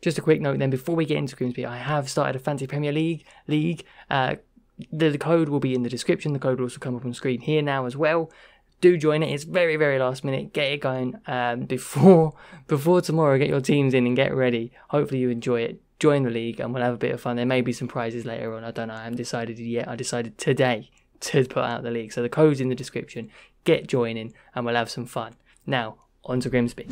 just a quick note then, before we get into Grimsby, I have started a Fantasy Premier League. The code will be in the description. The code will also come up on screen here now as well. Do join it. It's very, very last minute. Get it going before tomorrow. Get your teams in and get ready. Hopefully you enjoy it. Join the league and we'll have a bit of fun. There may be some prizes later on. I don't know. I haven't decided yet. I decided today to put out the league. So the code's in the description. Get joining and we'll have some fun. Now, on to Grimsby.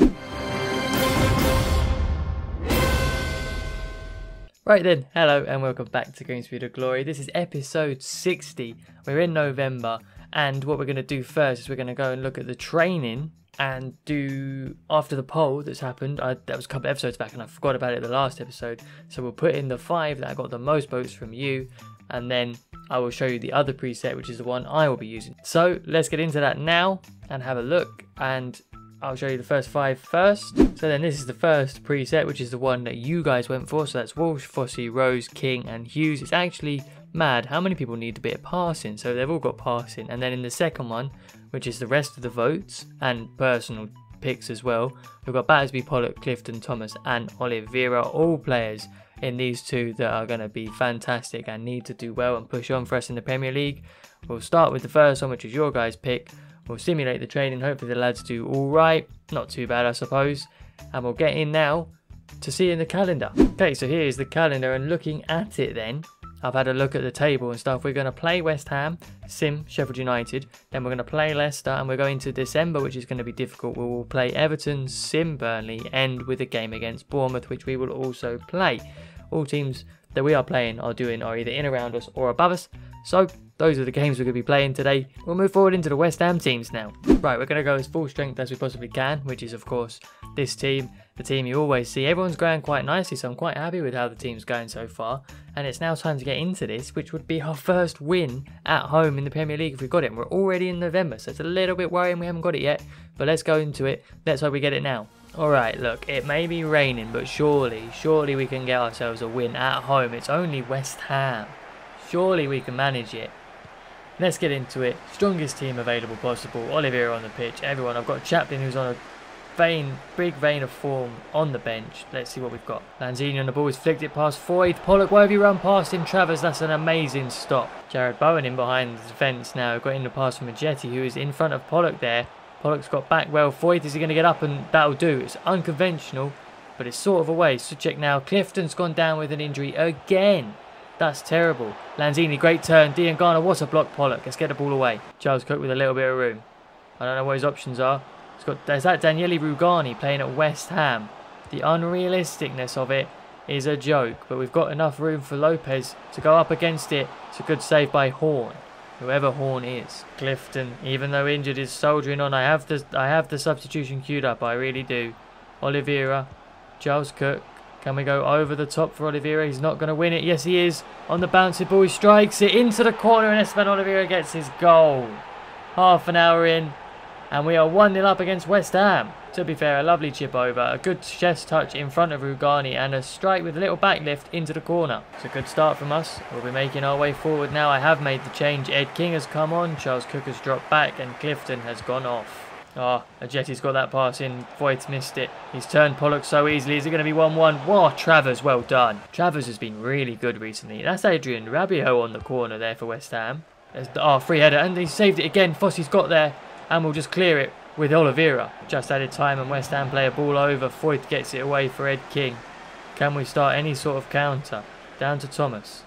Right then, hello and welcome back to Grimsby to Glory. This is episode 60. We're in November, and what we're going to do first is we're going to go and look at the training and do, after the poll that's happened, that was a couple of episodes back and I forgot about it the last episode, so we'll put in the 5 that I got the most votes from you, and then I will show you the other preset, which is the one I will be using. So let's get into that now and have a look, and I'll show you the first 5 first. So then this is the first preset, which is the one that you guys went for. So that's Walsh, Fossey, Rose, King and Hughes. It's actually mad how many people need a bit of passing. So they've all got passing. And then in the second one, which is the rest of the votes and personal picks as well, we've got Battersby, Pollock, Clifton, Thomas and Oliveira. All players in these two that are going to be fantastic and need to do well and push on for us in the Premier League. We'll start with the first one, which is your guys' pick. We'll simulate the training, hopefully the lads do alright, not too bad I suppose, and we'll get in now to see in the calendar. Okay, so here's the calendar, and looking at it then, I've had a look at the table and stuff. We're going to play West Ham, sim, Sheffield United, then we're going to play Leicester, and we're going to December, which is going to be difficult. We will play Everton, sim, Burnley, end with a game against Bournemouth, which we will also play. All teams that we are playing are either in around us or above us, so those are the games we're going to be playing today. We'll move forward into the West Ham teams now. Right, we're going to go as full strength as we possibly can, which is of course this team, the team you always see. Everyone's going quite nicely, so I'm quite happy with how the team's going so far. And it's now time to get into this, which would be our first win at home in the Premier League if we got it. And we're already in November, so it's a little bit worrying we haven't got it yet. But let's go into it. Let's hope we get it now. Alright, look, it may be raining, but surely we can get ourselves a win at home. It's only West Ham. Surely we can manage it. Let's get into it. Strongest team available possible. Oliveira on the pitch. Everyone. I've got Chaplin who's on a big vein of form on the bench. Let's see what we've got. Lanzini on the ball. He's flicked it past Foyth. Pollock, why have you run past him? Travers, that's an amazing stop. Jared Bowen in behind the defence now. Got in the pass from Majetti, who is in front of Pollock there. Pollock's got back well. Foyth, is he going to get up? And that'll do. It's unconventional, but it's sort of away. Suchek now. Clifton's gone down with an injury again. That's terrible. Lanzini, great turn. Diangana, what a block. Pollock. Let's get the ball away. Charles Cook with a little bit of room. I don't know what his options are. There's that Daniele Rugani playing at West Ham. The unrealisticness of it is a joke, but we've got enough room for Lopez to go up against it. It's a good save by Horn, whoever Horn is. Clifton, even though injured, is soldiering on. I have the substitution queued up. I really do. Oliveira, Charles Cook. Can we go over the top for Oliveira? He's not going to win it. Yes, he is. On the bouncy ball, he strikes it into the corner and Esteban Oliveira gets his goal. Half an hour in and we are 1-0 up against West Ham. To be fair, a lovely chip over, a good chest touch in front of Rugani and a strike with a little backlift into the corner. It's a good start from us. We'll be making our way forward now. I have made the change. Ed King has come on. Charles Cook has dropped back and Clifton has gone off. Oh, Ajetti's got that pass in. Voigt's missed it. He's turned Pollock so easily. Is it going to be 1-1? Whoa, Travers, well done. Travers has been really good recently. That's Adrian Rabiot on the corner there for West Ham. Free header. And he saved it again. Fossey's got there. And we'll just clear it with Oliveira. Just added time and West Ham play a ball over. Voigt gets it away for Ed King. Can we start any sort of counter? Down to Thomas.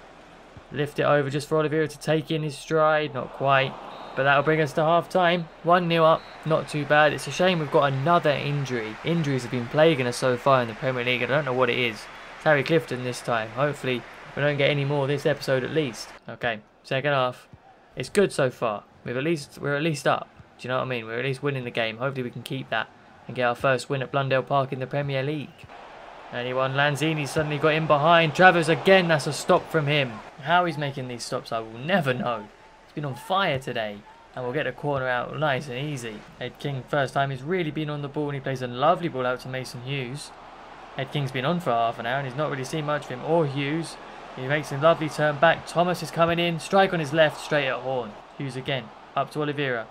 Lift it over just for Oliveira to take in his stride. Not quite. But that'll bring us to half-time. 1-0 up. Not too bad. It's a shame we've got another injury. Injuries have been plaguing us so far in the Premier League. I don't know what it is. It's Harry Clifton this time. Hopefully we don't get any more this episode at least. Okay, second half. It's good so far. We're at least up. Do you know what I mean? We're at least winning the game. Hopefully we can keep that and get our first win at Blundell Park in the Premier League. Anyone? Lanzini suddenly got in behind. Travers again. That's a stop from him. How he's making these stops I will never know. He's been on fire today. And we'll get a corner out nice and easy. Ed King, first time he's really been on the ball, and he plays a lovely ball out to Mason Hughes. Ed King's been on for half an hour and he's not really seen much of him or Hughes. He makes a lovely turn back. Thomas is coming in. Strike on his left, straight at Horn. Hughes again. Up to Oliveira.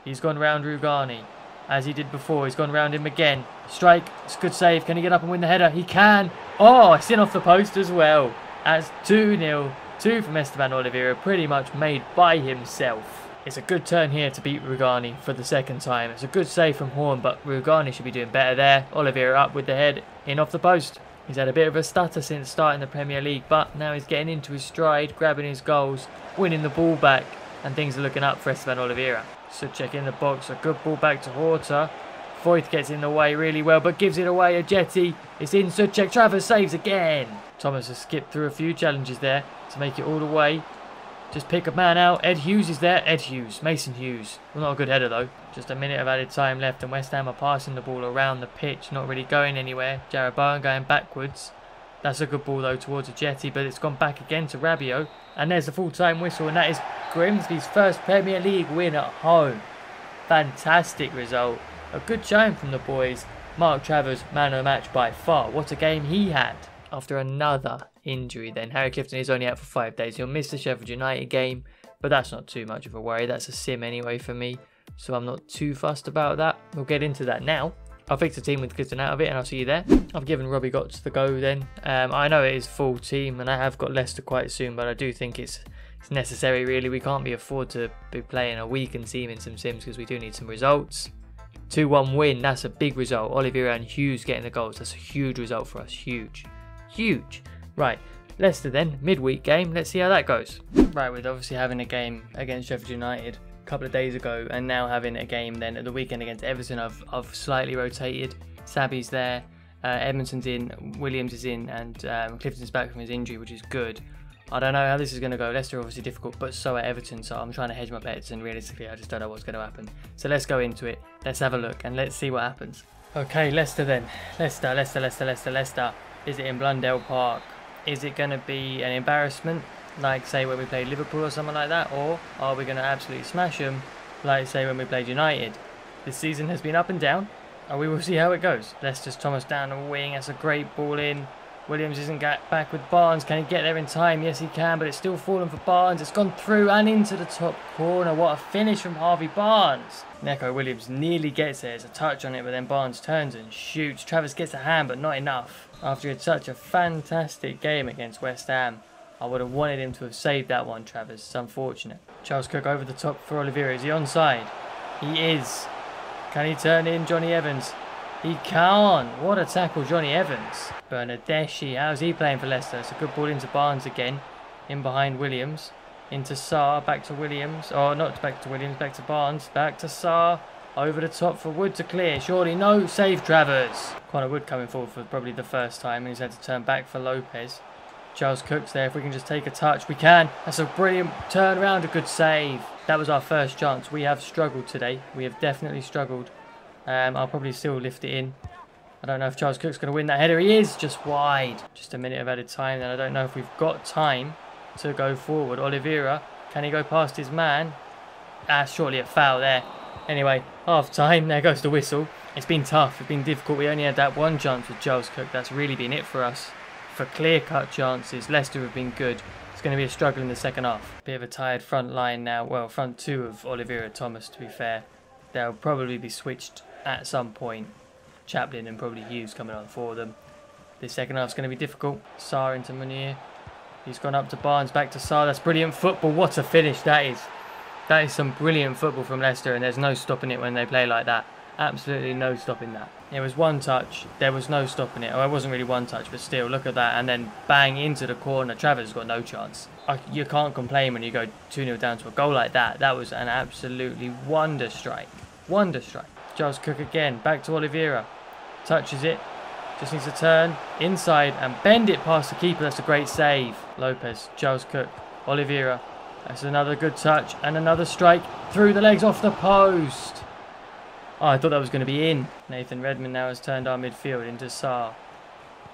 He's gone round Rugani. as he did before. He's gone round him again. Strike. It's a good save. Can he get up and win the header? He can. Oh, it's in off the post as well. That's 2-0. 2 from Esteban Oliveira, pretty much made by himself. It's a good turn here to beat Rugani for the second time. It's a good save from Horn, but Rugani should be doing better there. Oliveira up with the head, in off the post. He's had a bit of a stutter since starting the Premier League, but now he's getting into his stride, grabbing his goals, winning the ball back, and things are looking up for Esteban Oliveira. Suchek in the box, a good ball back to Horta. Voigt gets in the way really well, but gives it away. Ajeti, it's in Suchek. Travers saves again. Thomas has skipped through a few challenges there to make it all the way. Just pick a man out. Ed Hughes is there. Ed Hughes, Mason Hughes. Well, not a good header though. Just a minute of added time left, and West Ham are passing the ball around the pitch, not really going anywhere. Jarrod Bowen going backwards. That's a good ball though towards Ajeti, but it's gone back again to Rabiot. And there's the full-time whistle, and that is Grimsby's first Premier League win at home. Fantastic result. A good showing from the boys. Mark Travers, man of the match by far. What a game he had. After another injury then, Harry Clifton is only out for 5 days. He'll miss the Sheffield United game, but that's not too much of a worry. That's a sim anyway for me, so I'm not too fussed about that. We'll get into that now. I'll fix the team with Clifton out of it, and I'll see you there. I've given Robbie Gotts the go then. I know it is full team, and I have got Leicester quite soon, but I do think it's necessary really. We can't be afford to be playing a weakened team in some sims because we do need some results. 2-1 win, that's a big result. Oliveira and Hughes getting the goals. That's a huge result for us. Huge. Huge. Right, Leicester then, midweek game. Let's see how that goes. Right, we're obviously having a game against Sheffield United a couple of days ago, and now having a game then at the weekend against Everton. I've slightly rotated. Sabi's there, Edmondson's in, Williams is in, and Clifton's back from his injury, which is good. I don't know how this is going to go. Leicester are obviously difficult, but so are Everton, so I'm trying to hedge my bets, and realistically I just don't know what's going to happen. So let's go into it. Let's have a look and let's see what happens. Okay, Leicester then. Leicester. Is it in Blundell Park? Is it going to be an embarrassment, like say when we played Liverpool or something like that, or are we going to absolutely smash them, like say when we played United? This season has been up and down, and we will see how it goes. Leicester's Thomas down the wing. That's a great ball in. Williams isn't back with Barnes. Can he get there in time? Yes, he can, but it's still fallen for Barnes. It's gone through and into the top corner. What a finish from Harvey Barnes. Neco Williams nearly gets there. It's a touch on it, but then Barnes turns and shoots. Travers gets a hand, but not enough. After he had such a fantastic game against West Ham, I would have wanted him to have saved that one, Travers. It's unfortunate. Charles Cook over the top for Oliveira. Is he onside? He is. Can he turn in Johnny Evans? He can't. What a tackle, Johnny Evans. Bernardeschi, how's he playing for Leicester? It's a good ball into Barnes again. In behind Williams. Into Sarr, back to Williams. Oh, not back to Williams, back to Barnes. Back to Sarr. Over the top for Wood to clear. Surely no. Save Travers. Connor Wood coming forward for probably the first time. He's had to turn back for Lopez. Charles Cook's there. If we can just take a touch, we can. That's a brilliant turn around. A good save. That was our first chance. We have struggled today. We have definitely struggled. I'll probably still lift it in. I don't know if Charles Cook's going to win that header. He is just wide. Just a minute of added time. Then I don't know if we've got time to go forward. Oliveira, can he go past his man? Surely a foul there. Anyway, half time. There goes the whistle. It's been tough. It's been difficult. We only had that one chance with Charles Cook. That's really been it for us. For clear-cut chances, Leicester have been good. It's going to be a struggle in the second half. Bit of a tired front line now. Well, front two of Oliveira Thomas, to be fair. They'll probably be switched at some point. Chaplin and probably Hughes coming on for them. This second half's going to be difficult. Sarr into Munir. He's gone up to Barnes, back to Sarr. That's brilliant football. What a finish that is. That is some brilliant football from Leicester, and there's no stopping it when they play like that. Absolutely no stopping that. It was one touch. There was no stopping it. Oh, it wasn't really one touch, but still, look at that. And then bang into the corner. Travers got no chance. You can't complain when you go 2-0 down to a goal like that. That was an absolutely wonder strike. Wonder strike. Charles Cook again. Back to Oliveira. Touches it. Just needs to turn inside and bend it past the keeper. That's a great save. Lopez. Charles Cook. Oliveira. That's another good touch. And another strike through the legs off the post. Oh, I thought that was going to be in. Nathan Redmond now has turned our midfield into Sarr.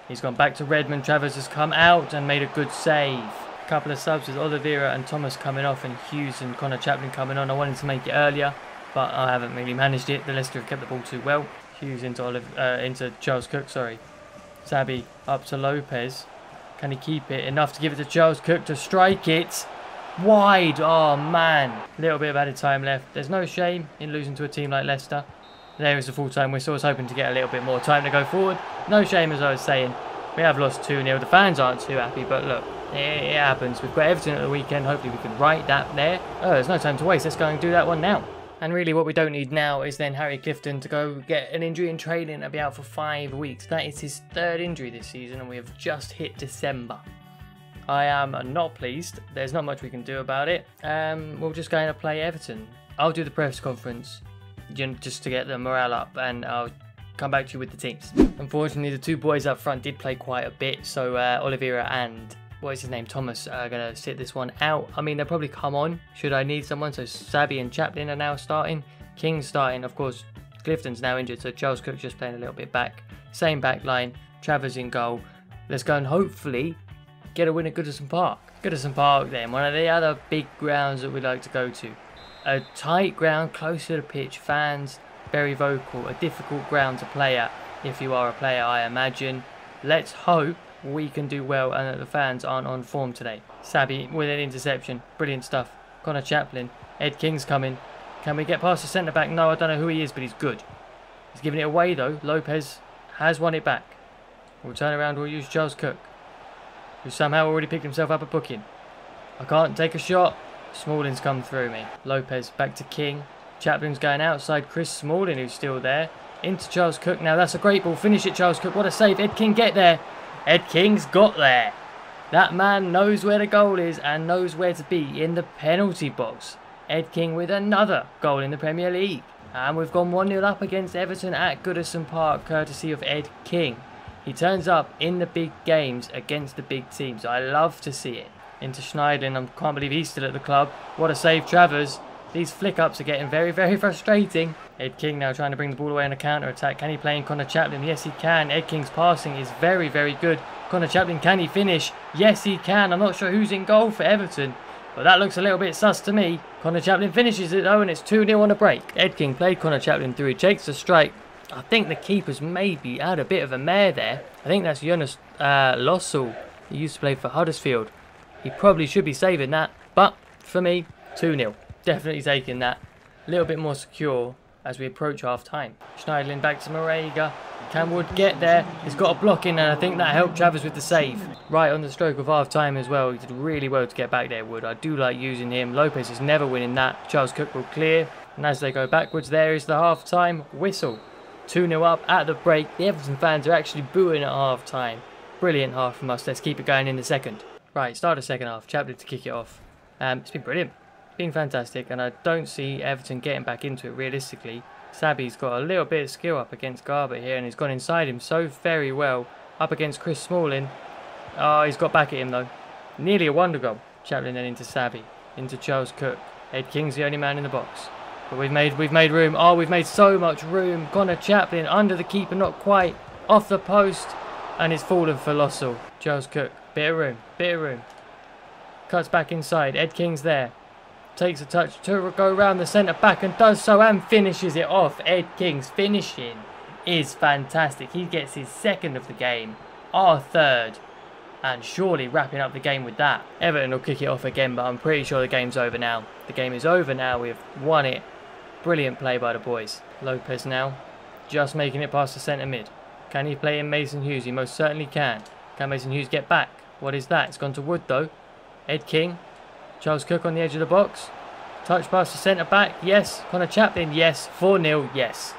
He's gone back to Redmond. Travers has come out and made a good save. A couple of subs with Oliveira and Thomas coming off, and Hughes and Connor Chaplin coming on. I wanted to make it earlier, but I haven't really managed it. The Leicester have kept the ball too well. Hughes into Charles Cook, sorry. Sabi up to Lopez. Can he keep it? Enough to give it to Charles Cook to strike it. Wide. Oh, man. A little bit of added time left. There's no shame in losing to a team like Leicester. There is the full-time whistle. I was hoping to get a little bit more time to go forward. No shame, as I was saying. We have lost 2-0. The fans aren't too happy, but look, it happens. We've got Everton at the weekend. Hopefully we can right that there. Oh, there's no time to waste. Let's go and do that one now. And really what we don't need now is then Harry Clifton to go get an injury in training and be out for 5 weeks. That is his 3rd injury this season, and we have just hit December. I am not pleased. There's not much we can do about it. We'll just go and play Everton. I'll do the press conference just to get the morale up, and I'll come back to you with the teams. Unfortunately, the 2 boys up front did play quite a bit, so Oliveira and what is his name, Thomas, are going to sit this one out. I mean, they'll probably come on should I need someone. So Sabby and Chaplin are now starting. King's starting. Of course, Clifton's now injured, so Charles Cook just playing a little bit back. Same back line. Travers in goal. Let's go and hopefully get a win at Goodison Park. Goodison Park then, one of the other big grounds that we like to go to. A tight ground, close to the pitch, fans very vocal, a difficult ground to play at if you are a player, I imagine. Let's hope we can do well and that the fans aren't on form today. Sabby with an interception, brilliant stuff. Connor Chaplin, Ed King's coming. Can we get past the centre back? No, I don't know who he is, but he's good. He's giving it away though. Lopez has won it back. We'll turn around, we'll use Charles Cook, who somehow already picked himself up a booking. I can't take a shot. Smalling's come through me. Lopez back to King. Chaplin's going outside. Chris Smalling, who's still there. Into Charles Cook. Now that's a great ball. Finish it, Charles Cook. What a save. Ed King, get there. Ed King's got there. That man knows where the goal is and knows where to be in the penalty box. Ed King with another goal in the Premier League. And we've gone 1-0 up against Everton at Goodison Park, courtesy of Ed King. He turns up in the big games against the big teams. I love to see it. Into Schneidlin. I can't believe he's still at the club. What a save, Travers. These flick-ups are getting very, very frustrating. Ed King now trying to bring the ball away on a counter-attack. Can he play in Connor Chaplin? Yes, he can. Ed King's passing is very, very good. Connor Chaplin, can he finish? Yes, he can. I'm not sure who's in goal for Everton, but that looks a little bit sus to me. Connor Chaplin finishes it though, and it's 2-0 on a break. Ed King played Connor Chaplin through. He takes the strike. I think the keeper's maybe had a bit of a mare there. I think that's Jonas Lossell. He used to play for Huddersfield. He probably should be saving that, but for me, 2-0. Definitely taking that. A little bit more secure as we approach half-time. Schneidlin back to Marega. Can Wood get there? He's got a block in, and I think that helped Travers with the save. Right on the stroke of half-time as well. He did really well to get back there, Wood. I do like using him. Lopez is never winning that. Charles Cook will clear. And as they go backwards, there is the half-time whistle. 2-0 up at the break. The Everton fans are actually booing at half-time. Brilliant half from us. Let's keep it going in the second. Right, start the second half. Chaplin to kick it off. It's been brilliant. It's been fantastic, and I don't see Everton getting back into it realistically. Sabby's got a little bit of skill up against Garber here, and he's gone inside him so very well. Up against Chris Smalling. Oh, he's got back at him though. Nearly a wonder goal. Chaplin then into Sabby. Into Charles Cook. Ed King's the only man in the box. But we've made room. Oh, we've made so much room. Connor Chaplin under the keeper, not quite. Off the post. And it's fallen for Lossell. Charles Cook. Bit of room. Bit of room. Cuts back inside. Ed King's there. Takes a touch to go around the centre back and does so and finishes it off. Ed King's finishing is fantastic. He gets his 2nd of the game. Our 3rd. And surely wrapping up the game with that. Everton will kick it off again, but I'm pretty sure the game's over now. The game is over now. We've won it. Brilliant play by the boys. Lopez now. Just making it past the centre mid. Can he play in Mason Hughes? He most certainly can. Can Mason Hughes get back? What is that? It's gone to Wood though. Ed King. Charles Cook on the edge of the box. Touch past the centre back. Yes. Connor Chaplin. Yes. 4-0. Yes.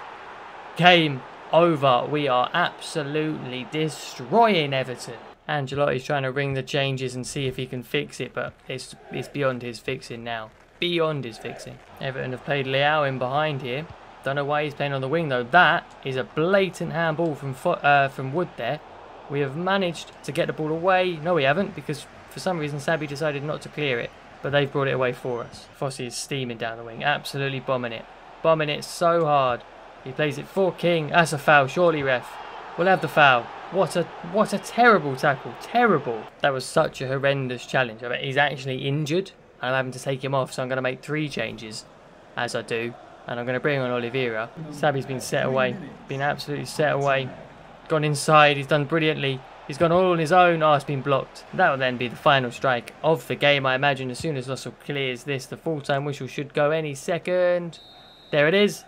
Game over. We are absolutely destroying Everton. Ancelotti's trying to ring the changes and see if he can fix it, but it's beyond his fixing now. Beyond his fixing. Everton have played Leao in behind here. Don't know why he's playing on the wing though. That is a blatant handball from Wood there. We have managed to get the ball away. No, we haven't, because for some reason Sabby decided not to clear it. But they've brought it away for us. Fossey is steaming down the wing. Absolutely bombing it. Bombing it so hard. He plays it for King. That's a foul. Surely, ref. We'll have the foul. What a terrible tackle. Terrible. That was such a horrendous challenge. I bet he's actually injured. I'm having to take him off, so I'm going to make 3 changes. As I do. And I'm going to bring on Oliveira. Sabby's been set away. Been absolutely set away. Gone inside. He's done brilliantly. He's gone all on his own. Oh, it's been blocked. That will then be the final strike of the game, I imagine. As soon as Lossell clears this, the full-time whistle should go any second. There it is.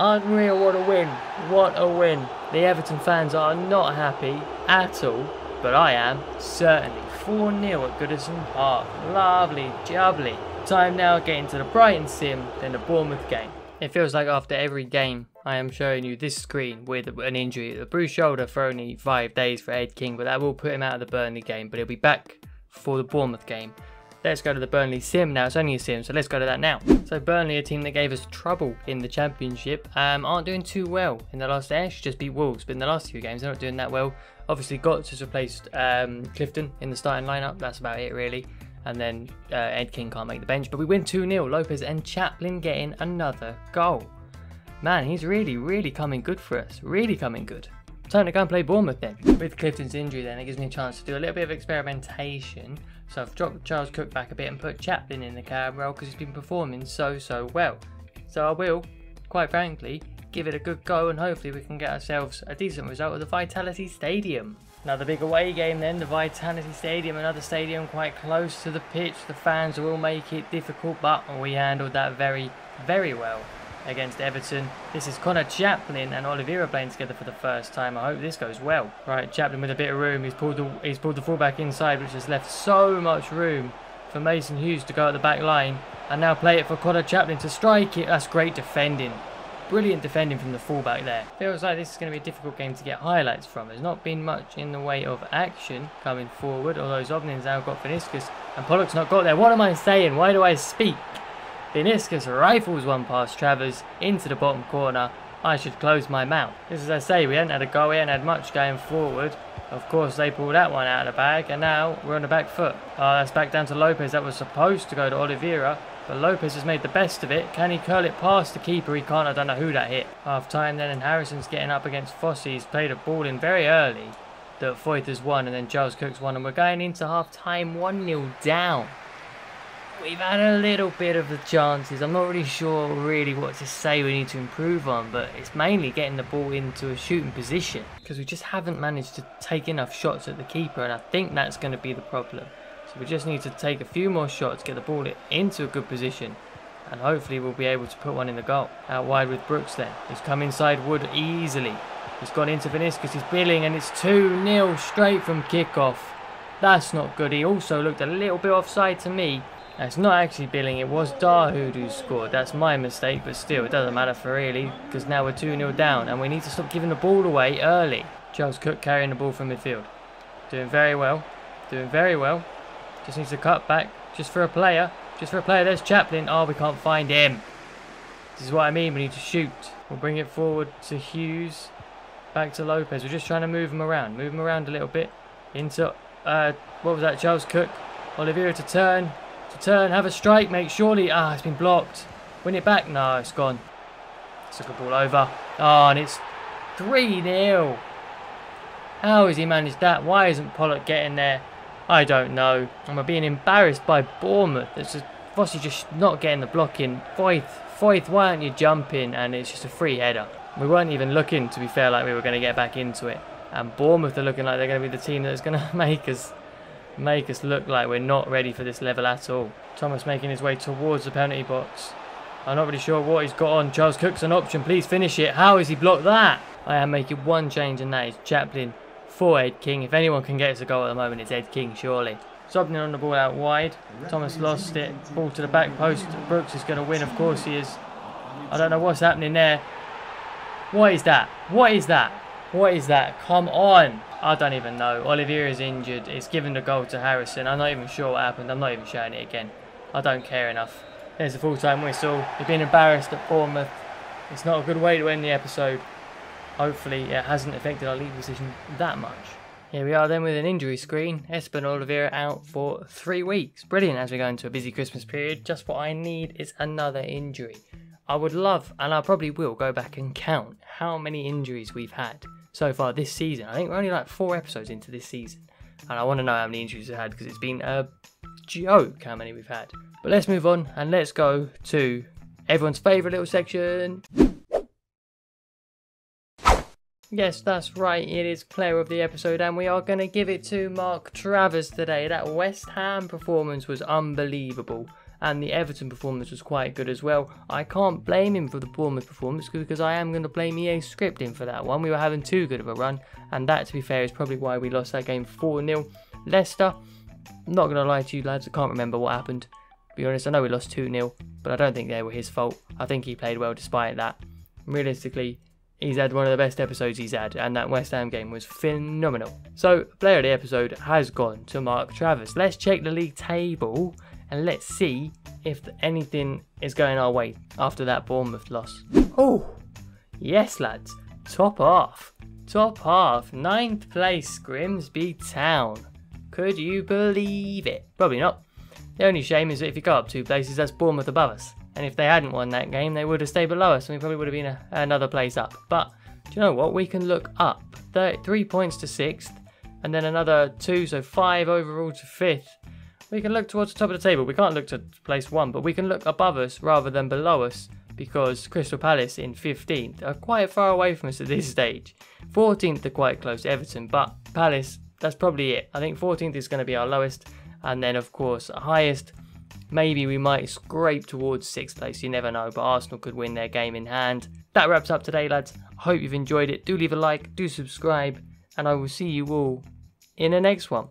Unreal, what a win. What a win. The Everton fans are not happy at all, but I am, certainly. 4-0 at Goodison Park. Lovely, jubbly. Time now getting to the Brighton sim, then the Bournemouth game. It feels like after every game, I am showing you this screen with an injury. A bruised shoulder for only 5 days for Ed King, but that will put him out of the Burnley game, but he'll be back for the Bournemouth game. Let's go to the Burnley sim now. It's only a sim, so let's go to that now. So Burnley, a team that gave us trouble in the Championship, aren't doing too well in the last. They actually just beat Wolves, but in the last few games they're not doing that well. Obviously, Gotts has replaced Clifton in the starting lineup. That's about it, really. And then Ed King can't make the bench, but we win 2-0. Lopez and Chaplin getting another goal. Man, he's really, really coming good for us. Really coming good. Time to go and play Bournemouth then. With Clifton's injury then, it gives me a chance to do a little bit of experimentation. So I've dropped Charles Cook back a bit and put Chaplin in the cab role because he's been performing so well. So I will, quite frankly, give it a good go and hopefully we can get ourselves a decent result at the Vitality Stadium. Another big away game then, the Vitality Stadium, another stadium quite close to the pitch. The fans will make it difficult, but we handled that very, very well against Everton. This is Connor Chaplin and Oliveira playing together for the first time. I hope this goes well. Right, Chaplin with a bit of room. He's pulled the fullback inside, which has left so much room for Mason Hughes to go at the back line. And now play it for Connor Chaplin to strike it. That's great defending. Brilliant defending from the fullback there. Feels like this is going to be a difficult game to get highlights from. There's not been much in the way of action coming forward, although Zobnin's now got Finiscus and Pollock's not got there. What am I saying? Why do I speak? Finiscus rifles one past Travers into the bottom corner. I should close my mouth. This is as I say, we hadn't had a goal, we hadn't had much going forward. Of course they pulled that one out of the bag and now we're on the back foot. That's back down to Lopez. That was supposed to go to Oliveira, but Lopez has made the best of it. Can he curl it past the keeper? He can't. I don't know who that hit. Half time then and Harrison's getting up against Fossey. He's played a ball in very early that Foyth has won and then Charles Cook's won and we're going into half time 1-0 down. We've had a little bit of the chances. I'm not really sure what to say we need to improve on, but it's mainly getting the ball into a shooting position because we just haven't managed to take enough shots at the keeper and I think that's going to be the problem. So we just need to take a few more shots, get the ball into a good position and hopefully we'll be able to put one in the goal. Out wide with Brooks then. He's come inside Wood easily. He's gone into Viniscus, he's billing and it's 2-0 straight from kickoff. That's not good. He also looked a little bit offside to me. It's not actually billing, it was Dahoud who scored. That's my mistake, but still, it doesn't matter for really, because now we're 2-0 down, and we need to stop giving the ball away early. Charles Cook carrying the ball from midfield. Doing very well. Doing very well. Just needs to cut back, just for a player. Just for a player, there's Chaplin. Oh, we can't find him. This is what I mean, we need to shoot. We'll bring it forward to Hughes. Back to Lopez. We're just trying to move him around. Move him around a little bit. Into, what was that, Charles Cook. Oliveira to turn. Have a strike, mate, surely. It's been blocked. Win it back. No, it's gone. Took a ball over. And it's 3-0. How has he managed that? Why isn't Pollock getting there? I don't know. And we're being embarrassed by Bournemouth. It's just Fossey just not getting the block in. Foyth, why aren't you jumping? And it's just a free header. We weren't even looking, to be fair, like we were going to get back into it. And Bournemouth are looking like they're going to be the team that's going to make us look like we're not ready for this level at all. Thomas making his way towards the penalty box. I'm not really sure what he's got on. Charles Cook's an option. Please finish it. How has he blocked that? I am making one change and that is Chaplin for Ed King. If anyone can get us a goal at the moment, it's Ed King, surely. Zobnin on the ball out wide. Thomas lost it. Ball to the back post. Brooks is going to win. Of course he is. I don't know what's happening there. What is that? What is that? What is that? Come on. I don't even know. Oliveira is injured. It's given the goal to Harrison. I'm not even sure what happened. I'm not even showing it again. I don't care enough. There's the full-time whistle. We've been embarrassed at Bournemouth. It's not a good way to end the episode. Hopefully it hasn't affected our league position that much. Here we are then with an injury screen. Espen Oliveira out for 3 weeks. Brilliant as we go into a busy Christmas period. Just what I need is another injury. I would love, and I probably will, go back and count how many injuries we've had so far this season. I think we're only like 4 episodes into this season. And I want to know how many injuries we've had because it's been a joke how many we've had. But let's move on and let's go to everyone's favourite little section. Yes, that's right, it is player of the episode and we are going to give it to Mark Travers today. That West Ham performance was unbelievable. and the Everton performance was quite good as well. I can't blame him for the Bournemouth performance because I am going to blame EA scripting for that one. We were having too good of a run, and that, to be fair, is probably why we lost that game 4-0. Leicester, I'm not going to lie to you lads, I can't remember what happened. To be honest, I know we lost 2-0, but I don't think they were his fault. I think he played well despite that. Realistically, he's had one of the best episodes he's had, and that West Ham game was phenomenal. So, player of the episode has gone to Mark Travers. Let's check the league table, and let's see if anything is going our way after that Bournemouth loss. Oh, yes lads, top half. Top half, 9th place, Grimsby Town. Could you believe it? Probably not. The only shame is that if you go up 2 places, that's Bournemouth above us. And if they hadn't won that game, they would have stayed below us, and we probably would have been another place up. But do you know what? We can look up. 3 points to 6th, and then another 2, so 5 overall to 5th. We can look towards the top of the table. We can't look to place 1, but we can look above us rather than below us, because Crystal Palace in 15th are quite far away from us at this stage. 14th are quite close to Everton, but Palace, that's probably it. I think 14th is going to be our lowest, and then of course highest. Maybe we might scrape towards 6th place, you never know, but Arsenal could win their game in hand. That wraps up today, lads. I hope you've enjoyed it. Do leave a like, do subscribe, and I will see you all in the next one.